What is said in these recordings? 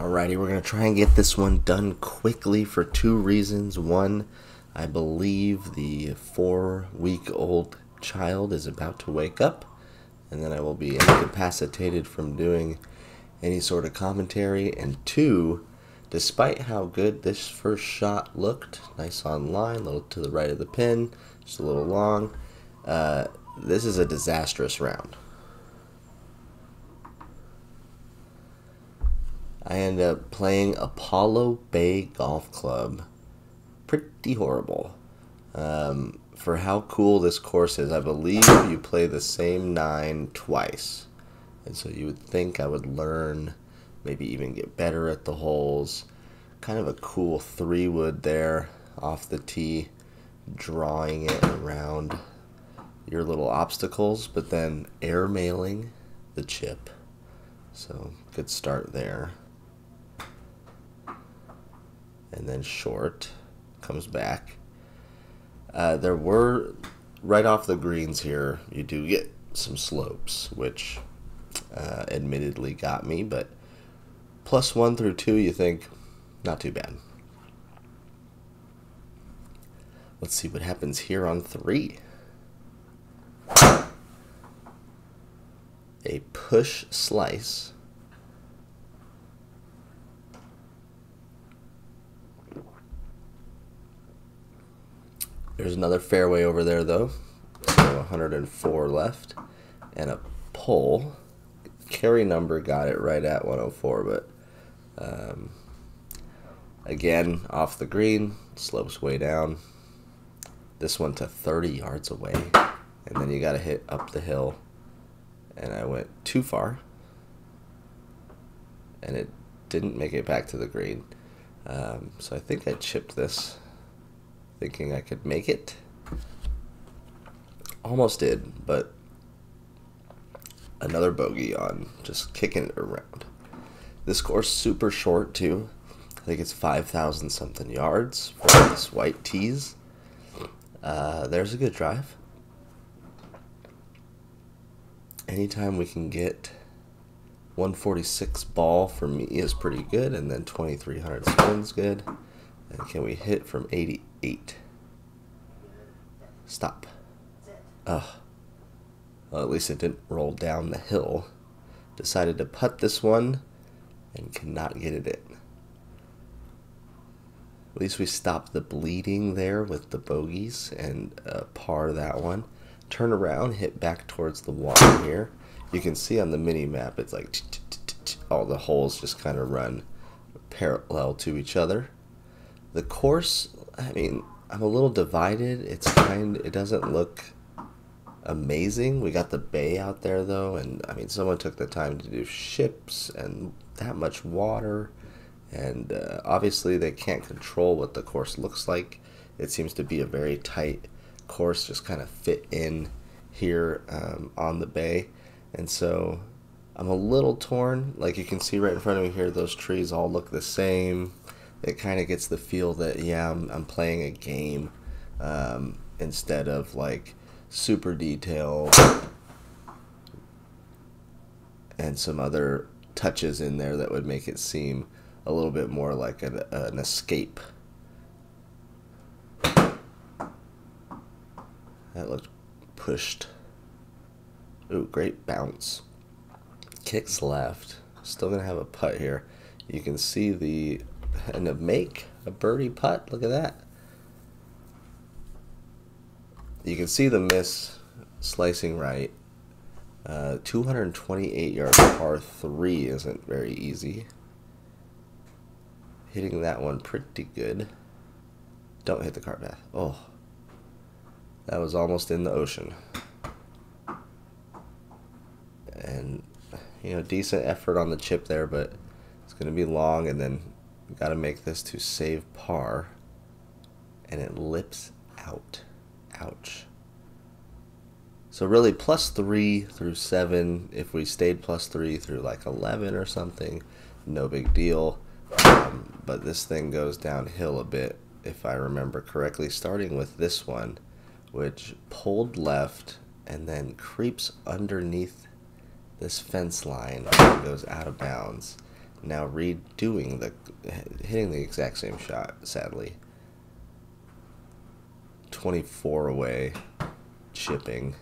Alrighty, we're going to try and get this one done quickly for two reasons. One, I believe the 4-week-old child is about to wake up, and then I will be incapacitated from doing any sort of commentary. And two, despite how good this first shot looked, nice on line, a little to the right of the pin, just a little long, this is a disastrous round. I end up playing Apollo Bay Golf Club. Pretty horrible. For how cool this course is, I believe you play the same 9 twice. And so you would think I would learn, maybe even get better at the holes. Kind of a cool 3-wood there off the tee, drawing it around your little obstacles, but then airmailing the chip. So good start there. And then short, comes back. There were, right off the greens here, you do get some slopes, which admittedly got me, but +1 through 2, you think, not too bad. Let's see what happens here on 3. A push slice. There's another fairway over there, though. So 104 left. And a pull. Carry number got it right at 104, but again, off the green, slopes way down. This one to 30 yards away. And then you got to hit up the hill. And I went too far. And it didn't make it back to the green. So I think I chipped this, thinking I could make it. Almost did, but another bogey on just kicking it around. This course super short too. I think it's 5,000 something yards for this white tees. There's a good drive. Anytime we can get 146 ball for me is pretty good, and then 2,300 spin's good. And can we hit from 88? Stop. Ugh. Well, at least it didn't roll down the hill. Decided to putt this one and cannot get it in. At least we stopped the bleeding there with the bogeys and par that one. Turn around, hit back towards the water here. You can see on the mini map it's like all the holes just kind of run parallel to each other. The course, I mean, I'm a little divided. It doesn't look amazing. We got the bay out there though, and I mean, someone took the time to do ships and that much water, and obviously they can't control what the course looks like. It seems to be a very tight course, just kind of fit in here on the bay, and so I'm a little torn. Like you can see right in front of me here, those trees all look the same. It kind of gets the feel that, yeah, I'm playing a game instead of like super detailed and some other touches in there that would make it seem a little bit more like an escape. That looked pushed. Ooh, great bounce. Kicks left. Still going to have a putt here. You can see the... and to make a birdie putt, look at that. You can see the miss slicing right. 228 yard par 3 isn't very easy. Hitting that one pretty good. Don't hit the cart path. Oh, that was almost in the ocean. And, you know, decent effort on the chip there, but it's going to be long, and then we got to make this to save par, and it lips out. Ouch. So really +3 through 7. If we stayed +3 through like 11 or something, no big deal. But this thing goes downhill a bit, if I remember correctly, starting with this one, which pulled left and then creeps underneath this fence line and goes out of bounds. Now redoing hitting the exact same shot, sadly. 24 away, chipping.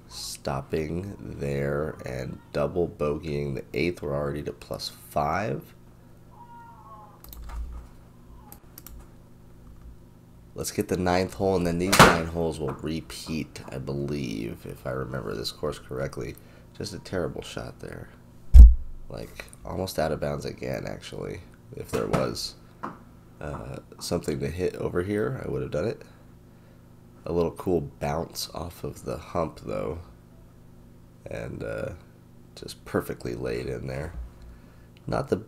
Stopping there and double bogeying the 8th. We're already to +5. Let's get the 9th hole, and then these 9 holes will repeat, I believe, if I remember this course correctly. Just a terrible shot there. Like, almost out of bounds again, actually. If there was something to hit over here, I would have done it. A little cool bounce off of the hump, though. And just perfectly laid in there. Not the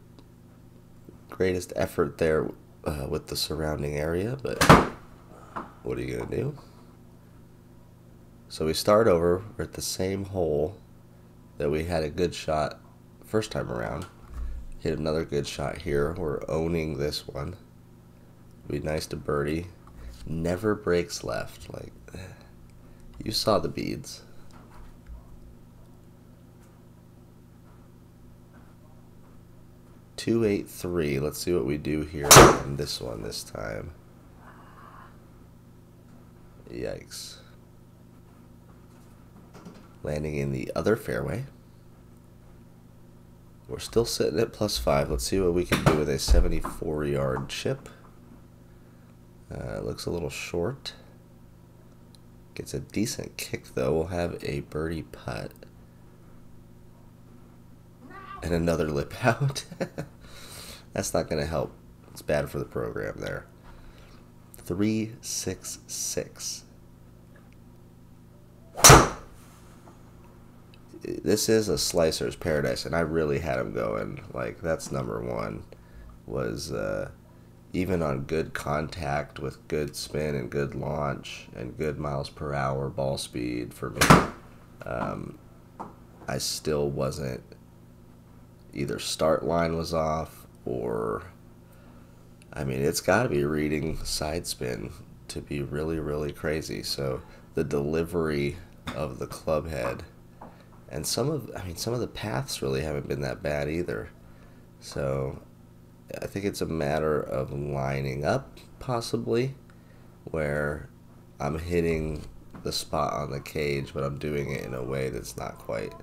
greatest effort there with the surrounding area, but what are you going to do? So we start over. We're at the same hole that we had a good shot first time around. Hit another good shot here. We're owning this one. Be nice to birdie. Never breaks left. Like, you saw the beads. .283. Let's see what we do here on this one this time. Yikes. Landing in the other fairway. We're still sitting at +5. Let's see what we can do with a 74-yard chip. Looks a little short. Gets a decent kick, though. We'll have a birdie putt. And another lip out. That's not going to help. It's bad for the program there. 3-6-6. This is a slicer's paradise, and I really had him going. Like, that's number one. Was even on good contact with good spin and good launch and good miles per hour ball speed for me. I still wasn't. Either start line was off, or I mean, it's got to be reading side spin to be really, really crazy. So the delivery of the club head, and some of the paths really haven't been that bad either. So I think it's a matter of lining up, possibly, where I'm hitting the spot on the cage, but I'm doing it in a way that's not quite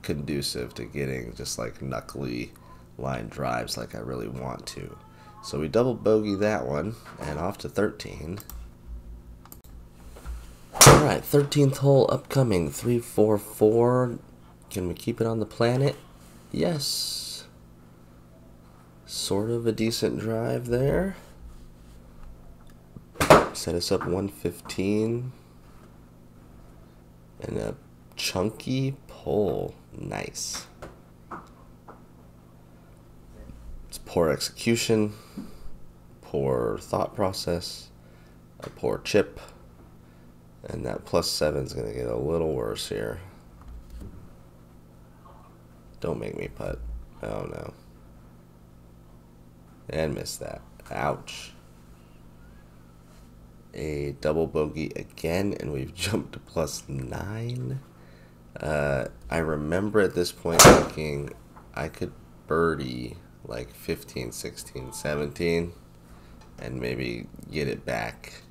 conducive to getting just like knuckly line drives like I really want to. So we double bogey that one, and off to 13. Alright, 13th hole upcoming, 3-4-4. Can we keep it on the planet? Yes. Sort of a decent drive there. Set us up 115. And a chunky pull. Nice. It's poor execution, poor thought process, a poor chip, and that +7 is going to get a little worse here. Don't make me putt. Oh no. And miss that. Ouch. A double bogey again, and we've jumped to +9. I remember at this point thinking I could birdie like 15, 16, 17 and maybe get it back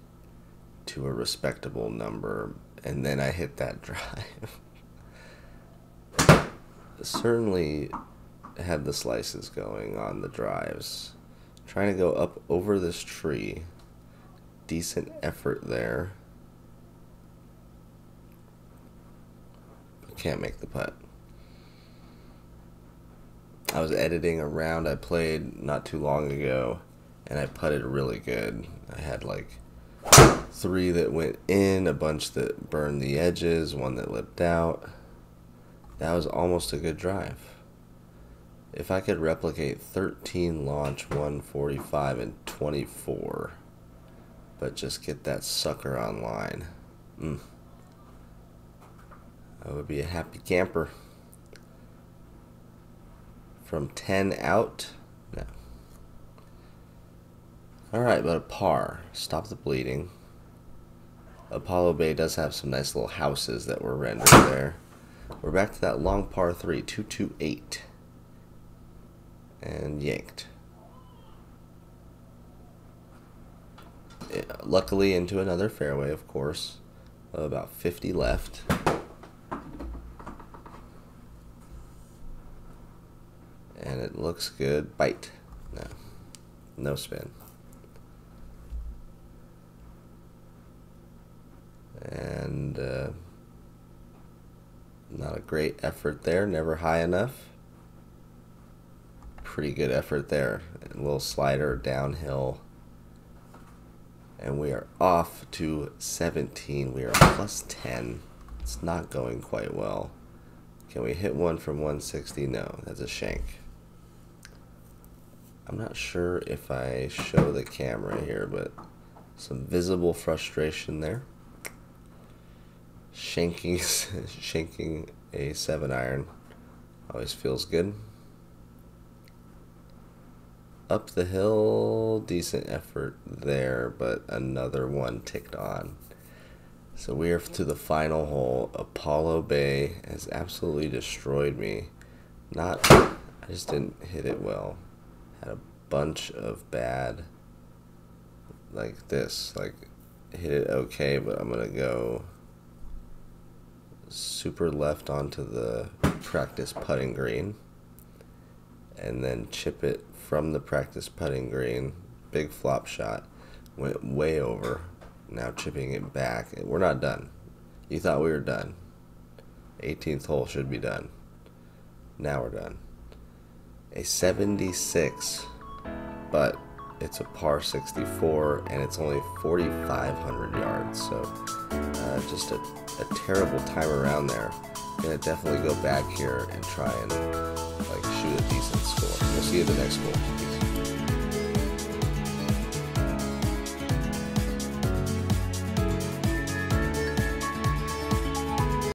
to a respectable number, and then I hit that drive. Certainly had the slices going on the drives. Trying to go up over this tree. Decent effort there. Can't make the putt. I was editing a round I played not too long ago, and I putted really good. I had like 3 that went in, a bunch that burned the edges, 1 that lipped out. That was almost a good drive. If I could replicate 13 launch, 145, and 24, but just get that sucker online, I would be a happy camper. From 10 out, no. Alright, but a par. Stop the bleeding. Apollo Bay does have some nice little houses that were rendered there. We're back to that long par 3, 228. And yanked. Luckily into another fairway, of course. About 50 left. And it looks good. Bite. No. No spin. And not a great effort there. Never high enough. Pretty good effort there. A little slider downhill. And we are off to 17. We are plus 10. It's not going quite well. Can we hit one from 160? No, that's a shank. I'm not sure if I show the camera here, but some visible frustration there. Shanking a 7-iron always feels good. Up the hill, decent effort there, but another one ticked on. So we are to the final hole. Apollo Bay has absolutely destroyed me. I just didn't hit it well. Had a bunch of bad, like this, like hit it okay, but I'm gonna go super left onto the practice putting green, and then chip it from the practice putting green. Big flop shot, went way over. Now chipping it back. We're not done. You thought we were done. 18th hole should be done. Now we're done. A 76, but it's a par 64 and it's only 4,500 yards. So just a terrible time around there. Gonna definitely go back here and try and like shoot a decent score. We'll see you at the next hole.